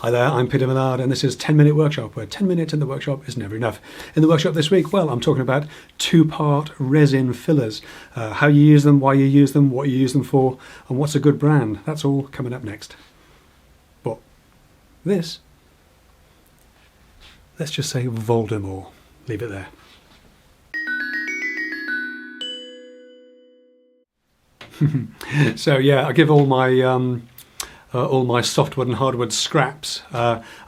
Hi there, I'm Peter Millard and this is 10-Minute Workshop, where 10 minutes in the workshop is never enough. In the workshop this week, well, I'm talking about two-part resin fillers, how you use them, why you use them, what you use them for, and what's a good brand. That's all coming up next. But this, let's just say Voldemort. Leave it there. So yeah, I give all my softwood and hardwood scraps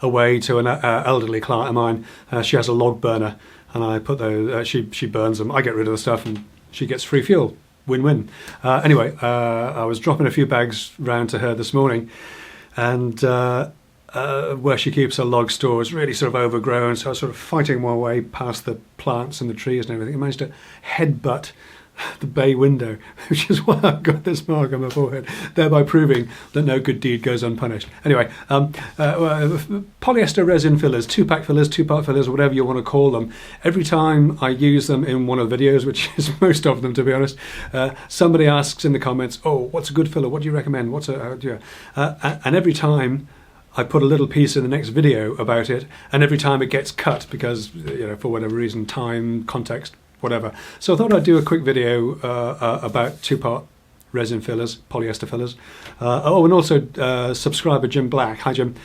away to an elderly client of mine. She has a log burner, and I put those. She burns them. I get rid of the stuff, and she gets free fuel. Win-win. Anyway, I was dropping a few bags round to her this morning, and where she keeps her log store is really sort of overgrown. So I was sort of fighting my way past the plants and the trees and everything. I managed to headbutt the bay window, which is why I've got this mark on my forehead, thereby proving that no good deed goes unpunished. Anyway, polyester resin fillers, two-pack fillers, two-part fillers, whatever you want to call them. Every time I use them in one of the videos, which is most of them to be honest, somebody asks in the comments, "Oh, what's a good filler? What do you recommend? What's a?" And every time I put a little piece in the next video about it, and every time it gets cut because, you know, for whatever reason, time, context, whatever. So I thought I'd do a quick video about two-part resin fillers, polyester fillers. And also subscriber Jim Black, hi Jim,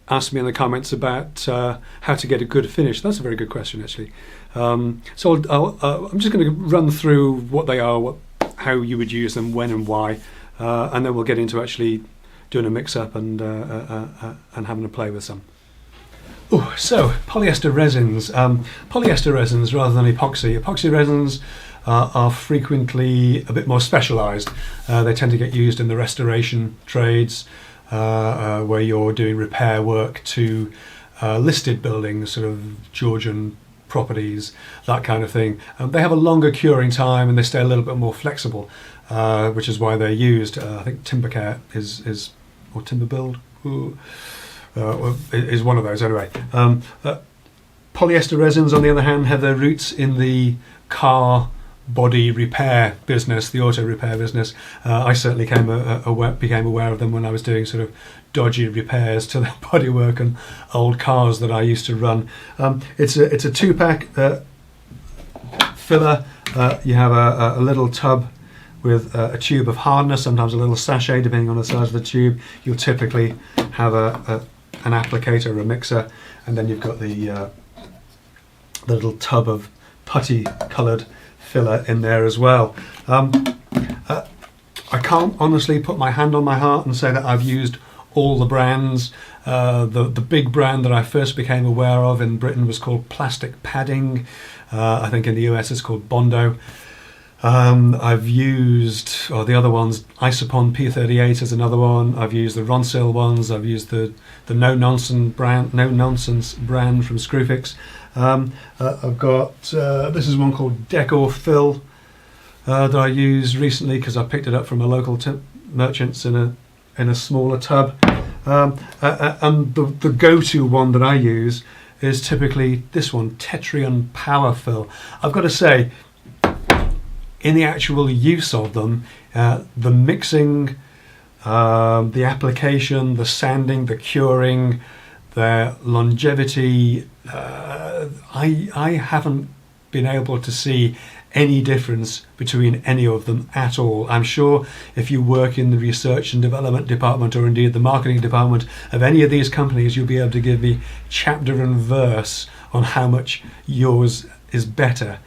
asked me in the comments about how to get a good finish. That's a very good question actually. So I'm just going to run through what they are, how you would use them, when and why, and then we'll get into actually doing a mix-up and having a play with some. Oh, so polyester resins. Polyester resins rather than epoxy. Epoxy resins are frequently a bit more specialised. They tend to get used in the restoration trades, where you're doing repair work to listed buildings, sort of Georgian properties, that kind of thing. They have a longer curing time and they stay a little bit more flexible, which is why they're used. I think Timbercare is or Timberbuild. Is one of those anyway. Polyester resins, on the other hand, have their roots in the car body repair business, the auto repair business. I certainly became aware of them when I was doing sort of dodgy repairs to the bodywork and old cars that I used to run. It's a two-pack filler. You have a little tub with a tube of hardness, sometimes a little sachet depending on the size of the tube. You'll typically have an applicator, a mixer, and then you've got the little tub of putty coloured filler in there as well. I can't honestly put my hand on my heart and say that I've used all the brands. The big brand that I first became aware of in Britain was called Plastic Padding. I think in the US it's called Bondo. I've used, the other ones, Isopon P38 is another one. I've used the Ronsil ones. I've used the No Nonsense brand from Screwfix. I've got this is one called Decor Fill that I used recently because I picked it up from a local merchants in a smaller tub. And the go-to one that I use is typically this one, Tetrion Power Fill. I've got to say, in the actual use of them, the mixing, the application, the sanding, the curing, their longevity, I haven't been able to see any difference between any of them at all. I'm sure if you work in the research and development department or indeed the marketing department of any of these companies, you'll be able to give me chapter and verse on how much yours is better.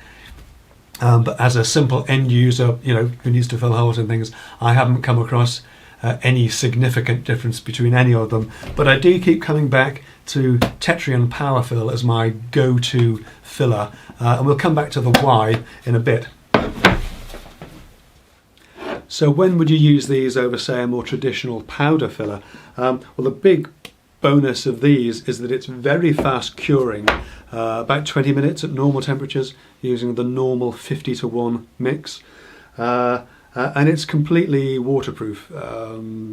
But as a simple end user, you know, who needs to fill holes in things, I haven't come across any significant difference between any of them. But I do keep coming back to Tetrion Power Fill as my go-to filler, and we'll come back to the why in a bit. So when would you use these over, say, a more traditional powder filler? Well, the big bonus of these is that it's very fast curing, about 20 minutes at normal temperatures using the normal 50:1 mix, and it's completely waterproof,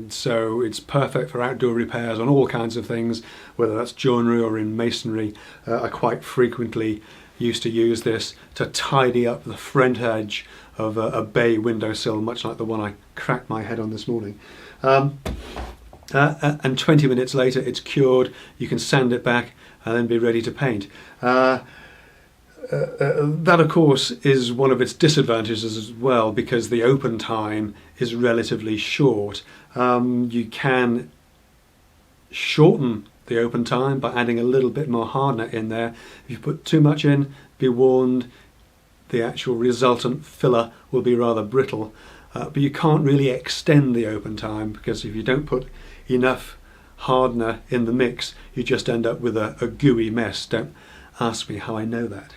so it's perfect for outdoor repairs on all kinds of things, whether that's joinery or in masonry. I quite frequently used to use this to tidy up the front edge of a bay windowsill, much like the one I cracked my head on this morning. and 20 minutes later it's cured. You can sand it back and then be ready to paint. That of course is one of its disadvantages as well, because the open time is relatively short. You can shorten the open time by adding a little bit more hardener in there. If you put too much in, be warned, the actual resultant filler will be rather brittle. But you can't really extend the open time, because if you don't put enough hardener in the mix, you just end up with a gooey mess. Don't ask me how I know that.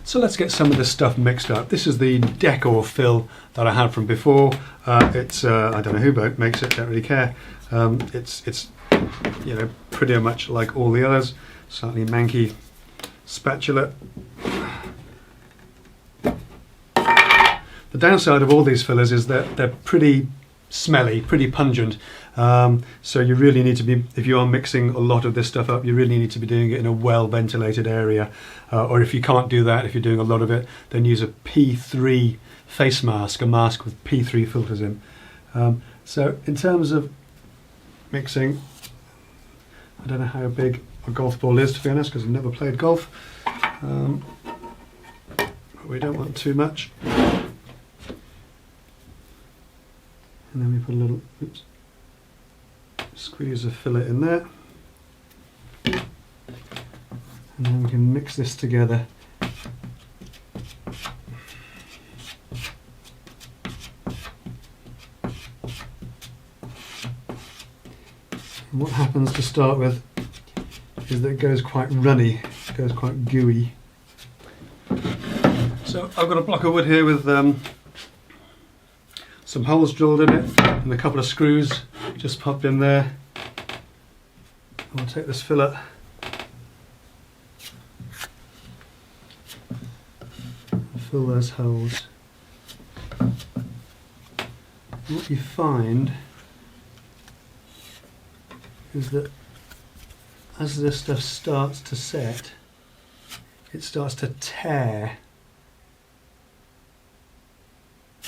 So let's get some of this stuff mixed up. This is the decor fill that I had from before. It's I don't know who makes it, don't really care. It's you know, pretty much like all the others. Slightly manky spatula. The downside of all these fillers is that they're pretty smelly, pretty pungent. So you really need to be, if you are mixing a lot of this stuff up, you really need to be doing it in a well ventilated area. Or if you can't do that, if you're doing a lot of it, then use a P3 face mask, a mask with P3 filters in. So in terms of mixing, I don't know how big a golf ball is, to be honest, because I've never played golf. But we don't want too much. And then we put a little, oops, squeeze a fillet in there. And then we can mix this together. And what happens to start with is that it goes quite runny, it goes quite gooey. So I've got a block of wood here with some holes drilled in it and a couple of screws just popped in there. I'll take this fillet and fill those holes. What you find is that as this stuff starts to set, it starts to tear.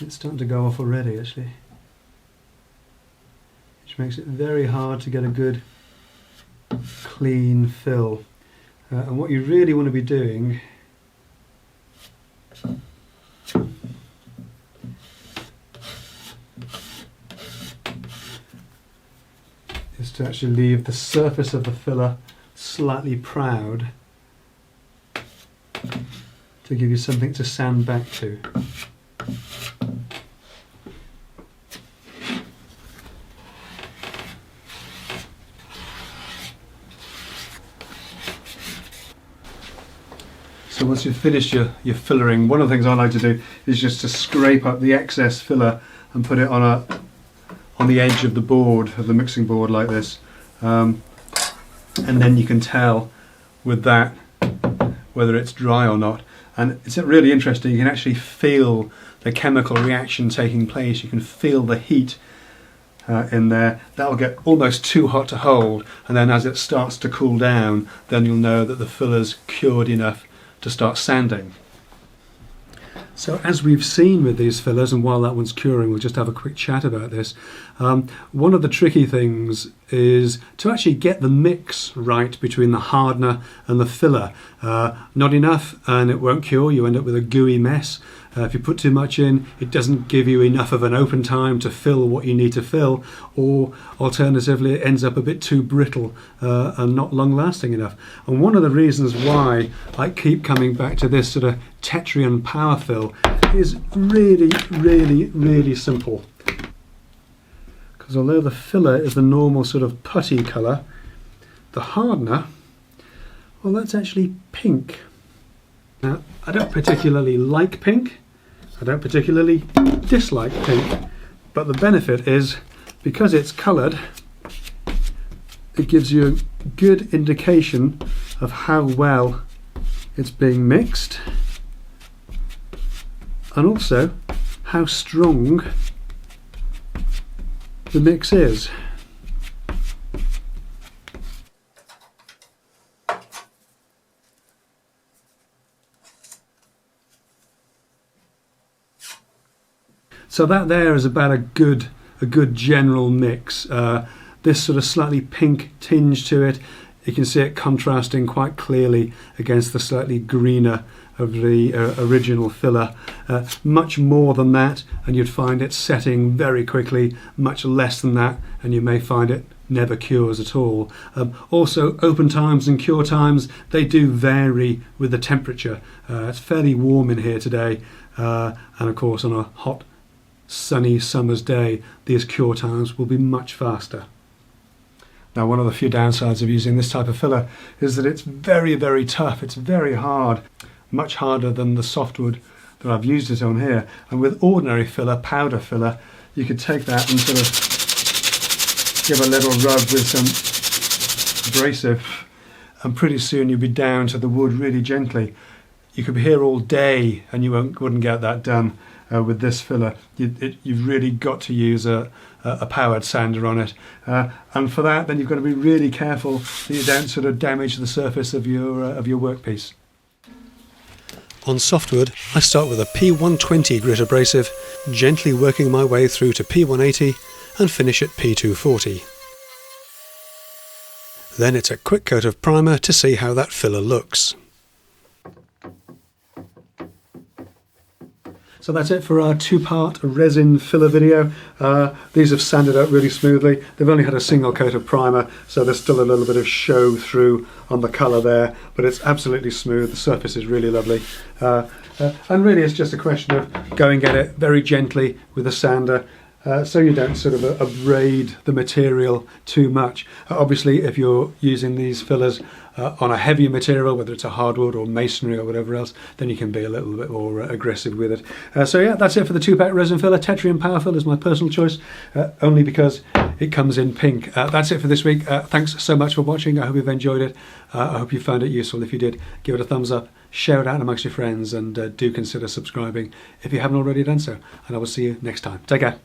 It's starting to go off already, actually, which makes it very hard to get a good clean fill. And what you really want to be doing is to actually leave the surface of the filler slightly proud to give you something to sand back to. So once you've finished your fillering, one of the things I like to do is just to scrape up the excess filler and put it on the edge of the board, of the mixing board, like this. And then you can tell with that whether it's dry or not. And it's really interesting, you can actually feel the chemical reaction taking place. You can feel the heat in there. That'll get almost too hot to hold, and then as it starts to cool down, then you'll know that the filler's cured enough to start sanding. So as we've seen with these fillers, and while that one's curing, we'll just have a quick chat about this. One of the tricky things is to actually get the mix right between the hardener and the filler. Not enough and it won't cure, you end up with a gooey mess. If you put too much in, it doesn't give you enough of an open time to fill what you need to fill, or alternatively it ends up a bit too brittle and not long lasting enough. And one of the reasons why I keep coming back to this sort of Tetrian power fill is really simple. Because although the filler is the normal sort of putty colour, the hardener, well, that's actually pink. Now, I don't particularly like pink, I don't particularly dislike pink, but the benefit is, because it's coloured, it gives you a good indication of how well it's being mixed, and also how strong the mix is. So that there is about a good general mix. this sort of slightly pink tinge to it. You can see it contrasting quite clearly against the slightly greener of the original filler. Much more than that and you'd find it setting very quickly, much less than that and you may find it never cures at all. Also, open times and cure times, they do vary with the temperature. It's fairly warm in here today, and of course on a hot sunny summer's day these cure times will be much faster. Now, one of the few downsides of using this type of filler is that it's very, very tough. It's very hard, much harder than the softwood that I've used it on here. And with ordinary filler, powder filler, you could take that and sort of give a little rub with some abrasive and pretty soon you'd be down to the wood really gently. You could be here all day and you wouldn't get that done with this filler. You've really got to use a powered sander on it, and for that then you've got to be really careful that you don't sort of damage the surface of your workpiece. On softwood I start with a P120 grit abrasive, gently working my way through to P180 and finish at P240. Then it's a quick coat of primer to see how that filler looks. So that's it for our two-part resin filler video. These have sanded out really smoothly. They've only had a single coat of primer, so there's still a little bit of show through on the colour there, but it's absolutely smooth. The surface is really lovely. And really it's just a question of going at it very gently with a sander, so you don't sort of abrade the material too much. Obviously, if you're using these fillers on a heavier material, whether it's a hardwood or masonry or whatever else, then you can be a little bit more aggressive with it. So yeah, that's it for the two-pack resin filler. Tetrium Power Fill is my personal choice, only because it comes in pink. That's it for this week. Thanks so much for watching. I hope you've enjoyed it. I hope you found it useful. If you did, give it a thumbs up, share it out amongst your friends, and do consider subscribing if you haven't already done so. And I will see you next time. Take care.